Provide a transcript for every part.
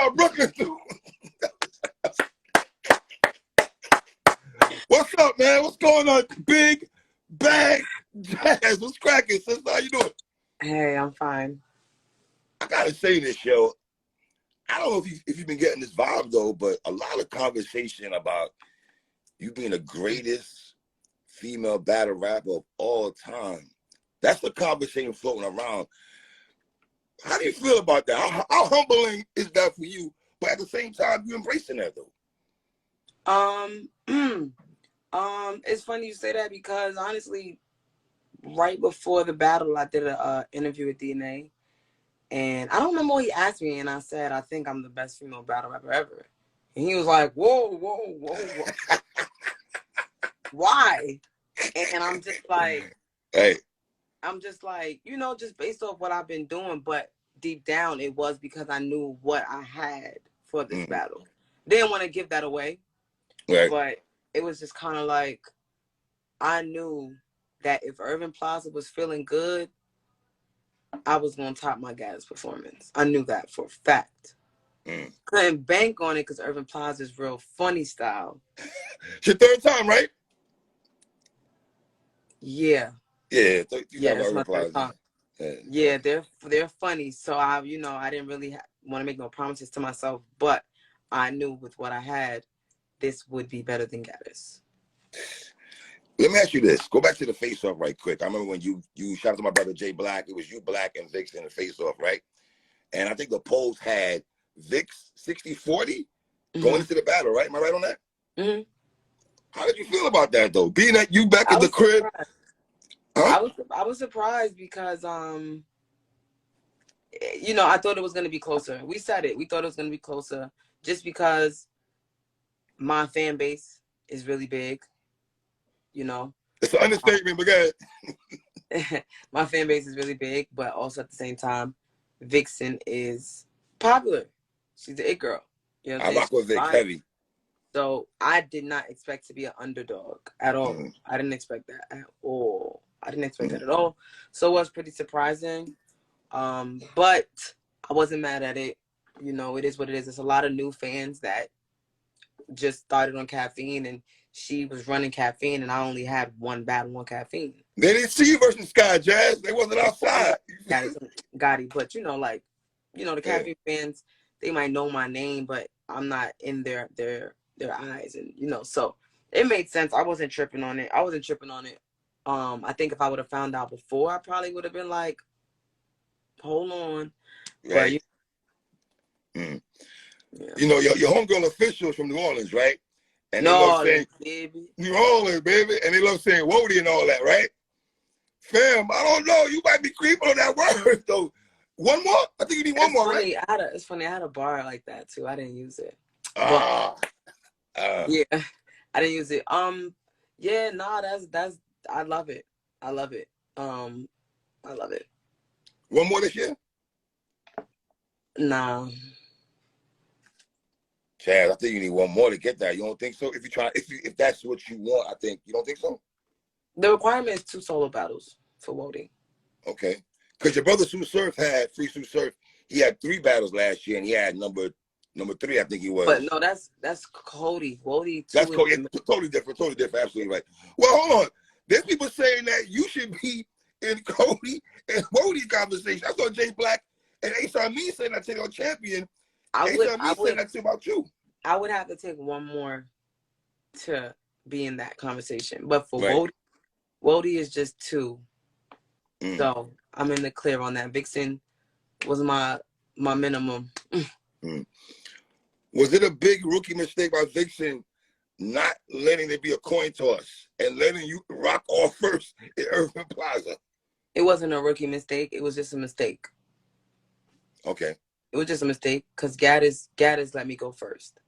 how Brooklyn do. What's up, man? What's going on? Big Bag Jazz. What's cracking, sister? How you doing? Hey, I'm fine. I gotta say this, yo. I don't know if you've been getting this vibe though, but a lot of conversation about you being the greatest female battle rapper of all time. That's the conversation floating around. How do you feel about that? How humbling is that for you? But at the same time, you embracing that though. It's funny you say that because honestly, right before the battle, I did a interview with DNA, and I don't remember what he asked me, and I said I think I'm the best female battle rapper ever, and he was like, "Whoa. Why?" And I'm just like, hey. I'm just like, just based off what I've been doing, but deep down it was because I knew what I had for this battle. Didn't want to give that away, right. But it was just kind of like, I knew that if Irving Plaza was feeling good, I was going to top my Gaddis performance. I knew that for a fact. Couldn't bank on it because Irving Plaza is real funny style. It's your third time, right? Yeah. Yeah, it's my third time. Yeah, they're funny. So I didn't really want to make no promises to myself, but I knew with what I had, this would be better than Gaddis. Let me ask you this. Go back to the face-off right quick. I remember when you shout out to my brother Jay Black. It was you, Black, and Viixen in the face-off, right? And I think the polls had Vix 60-40 going into the battle, right? Am I right on that? Mm-hmm. How did you feel about that, though? Being that you back in the crib? Huh? I was surprised because, I thought it was going to be closer. We said it. We thought it was going to be closer just because my fan base is really big. It's an understatement, but go ahead. My fan base is really big, but also at the same time, Viixen is popular. She's the it girl. I rock with Vic heavy. So I did not expect to be an underdog at all. I didn't expect that at all. That at all. So it was pretty surprising. But I wasn't mad at it. It is what it is. There's a lot of new fans that just started on Caffeine, and she was running Caffeine, and I only had one battle on Caffeine. They didn't see you versus Sky Jazz. They wasn't outside. Got it. But the Caffeine fans, they might know my name, but I'm not in their eyes, and so it made sense. I wasn't tripping on it. I think if I would have found out before, I probably would have been like, hold on. Right. But, your homegirl officials from New Orleans, right? And they love saying, baby. New Orleans, baby. And they love saying WOTY and all that, right? Fam, I don't know. You might be creeping on that word, though. One more? I think you need one more, right? It's funny. I had a bar like that, too. I didn't use it. Yeah. I didn't use it. Yeah, nah, that's I love it. I love it. I love it. One more this year? Nah. Chad, I think you need one more to get that. You don't think so? If that's what you want, I think you don't think so? The requirement is 2 solo battles for WOTY. Okay. Because your brother Sue Surf had Free Sue Surf. He had 3 battles last year, and he had number 3, I think he was. But no, that's Cody. WOTY. That's Cody. It's totally different. Absolutely right. Well, hold on. There's people saying that you should be in Cody and WOTY conversation. I saw Jay Black and Ace Me saying that to your champion. I would say that about you. I would have to take one more to be in that conversation. But for WOTY is just 2. So I'm in the clear on that. Viixen was my minimum. Was it a big rookie mistake by Viixen not letting there be a coin toss and letting you rock off first in Irving Plaza? It wasn't a rookie mistake. It was just a mistake. Okay. It was just a mistake because Gaddis let me go first.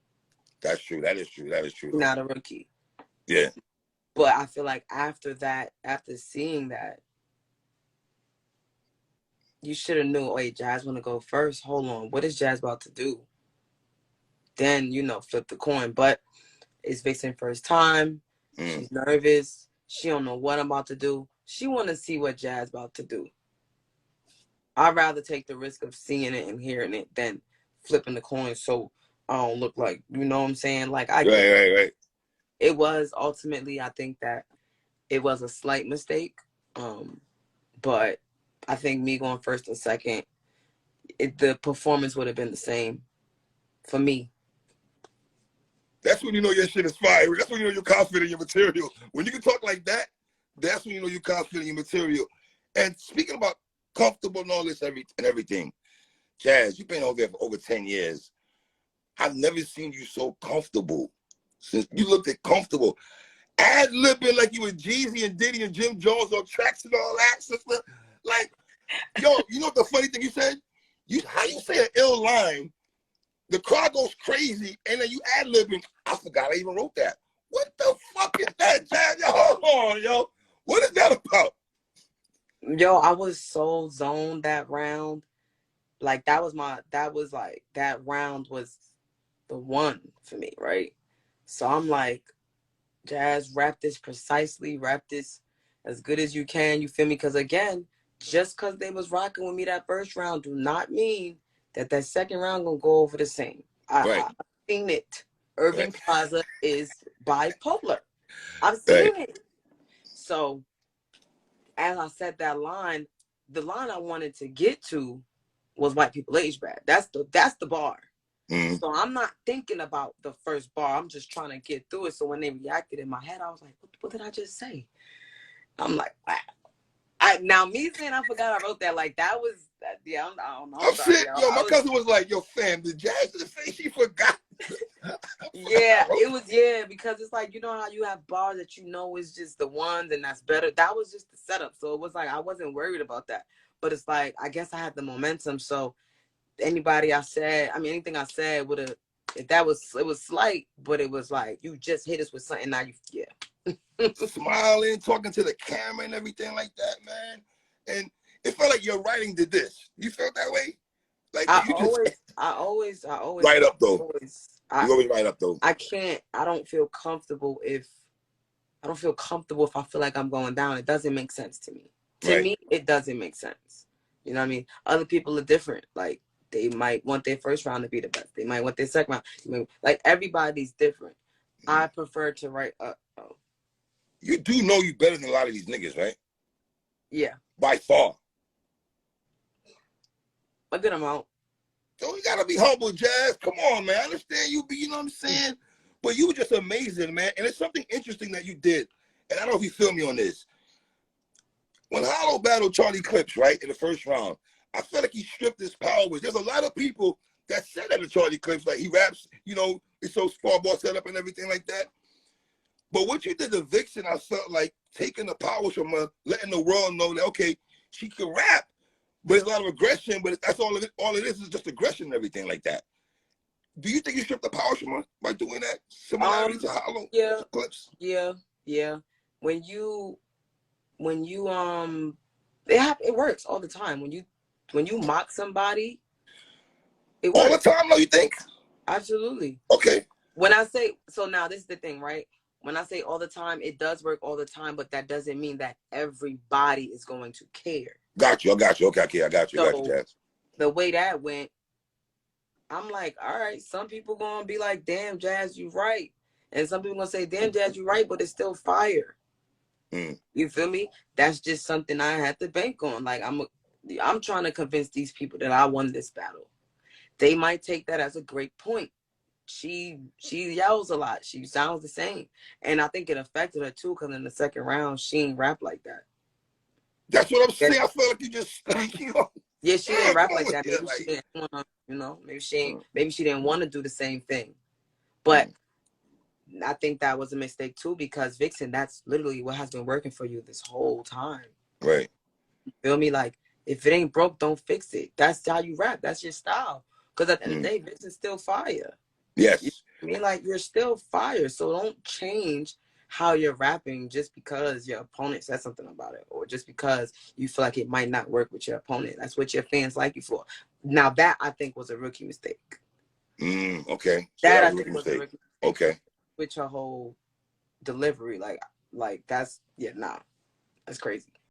That's true. That is true. Not a rookie. Yeah. But I feel like after seeing that, you should have knew, wait, Jazz want to go first. Hold on. What is Jazz about to do? Then, flip the coin. But it's Viixen first time. She's nervous. She don't know what I'm about to do. She want to see what Jazz about to do. I'd rather take the risk of seeing it and hearing it than flipping the coin so I don't look like, you know what I'm saying? Like, I get Right. it was ultimately, I think that it was a slight mistake. But I think me going first and second, the performance would have been the same for me. That's when you know your shit is fire. That's when you know you're confident in your material. When you can talk like that, that's when you know you're confident in your material. And speaking about comfortable and all this and everything, Jazz, you've been over there for over 10 years. I've never seen you so comfortable. Since you looked at comfortable. Ad-libbing like you were Jeezy and Diddy and Jim Jones on tracks and all that, sister. Like, yo, you know what the funny thing you said? How you say an ill line, the crowd goes crazy, and then you ad-libbing. I forgot I even wrote that. What the fuck is that, Jazz? Yo, hold on, yo. What is that about? Yo, I was so zoned that round. Like, that round was the one for me, right? So I'm like, Jazz, rap this precisely, rap this as good as you can, you feel me? Because again, just because they was rocking with me that first round do not mean that second round gonna go over the same. Right. I've seen it. Irving Plaza is bipolar. I've Right. seen it. So as I said that line, the line I wanted to get to was white people age bad. That's the bar. Mm-hmm. So I'm not thinking about the first bar. I'm just trying to get through it. So when they reacted in my head, I was like, what did I just say? I'm like, wow. Now me saying I forgot I wrote that, like that was, yeah, I don't know. I'm sick. Yo, my cousin was like, yo, fam, did Jazz just say she forgot? Yeah, it was, because it's like, you know how you have bars that you know is just the ones and that's better. That was just the setup. So it was like, I wasn't worried about that. But it's like, I guess I had the momentum. So anything I said would have, it was slight, but it was like, you just hit us with something. Now smiling, talking to the camera and everything like that, man. And it felt like your writing did this. You felt that way? Like I always write up though. You always write up though. I don't feel comfortable if I feel like I'm going down. It doesn't make sense to me. To me, it doesn't make sense. You know what I mean? Other people are different. Like, they might want their first round to be the best. They might want their second round. Like, everybody's different. I prefer to write up. You do know you better than a lot of these niggas, right? Yeah. By far. A good amount. So you gotta be humble, Jazz. Come on, man. I understand you know what I'm saying? But you were just amazing, man. And it's something interesting that you did. And I don't know if you feel me on this. When Hollow battled Charlie Clips, right, in the first round, I felt like he stripped his powers. There's a lot of people that said that to Charlie Clips, like he raps, you know, it's so far ball set up and everything like that. But what you did to Viixen, I felt like taking the powers from her, letting the world know that, okay, she can rap, but there's a lot of aggression, but that's all it is just aggression and everything like that. Do you think you stripped the powers from her by doing that? Similarity to Hollow Clips? Yeah. When you it works all the time. When you mock somebody, it works. All the time, though, you think? Absolutely. Okay. When I say, so now this is the thing, right? When I say all the time, it does work all the time, but that doesn't mean that everybody is going to care. Got you. Okay, I got you, Jazz. The way that went, I'm like, all right, some people gonna be like, damn, Jazz, you right. And some people gonna say, damn, Jazz, you right, but it's still fire. You feel me? That's just something I had to bank on. Like, I'm trying to convince these people that I won this battle. They might take that as a great point. She yells a lot. She sounds the same. And I think it affected her too, because in the second round, she ain't rap like that. That's what I'm saying. I feel like you just, you know. Yeah, she didn't rap like that. Maybe she didn't want to, you know, maybe she didn't want to do the same thing. But I think that was a mistake too, because Viixen, that's literally what has been working for you this whole time. Right. You feel me? Like, if it ain't broke, don't fix it. That's how you rap. That's your style. Because at the end of the day, Viixen's still fire. Yes. You know what I mean? Like, you're still fire. So don't change how you're rapping just because your opponent said something about it, or just because you feel like it might not work with your opponent. That's what your fans like you for. Now, that I think was a rookie mistake. Okay. So that I think was a rookie mistake. Okay. With your whole delivery, like that's that's crazy.